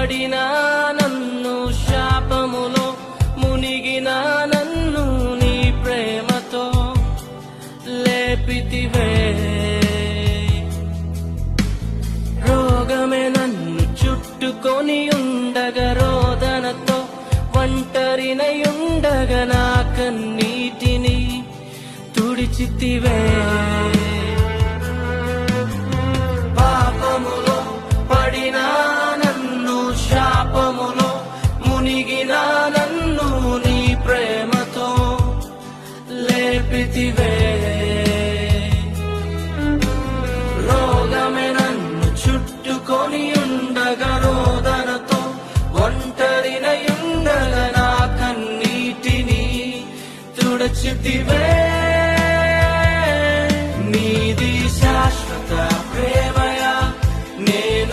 పడిన నన్ను శాపములో మునిగిన నన్ను నీ ప్రేమతో లేపితివే. రోగమే నన్ను చుట్టుకొని ఉండగా రోదనతో ఒంటరినయుండగా నా కన్నీటిని తుడిచితివే. పాపములో పడిన నన్ను శాపములో మునిగిన నన్ను నీ ప్రేమతో లేపితివే. రోగమే నన్ను చుట్టుకొని ఉండగా రోదనతో ఒంటరినయుండగా నా కన్నీటిని తుడిచితివే.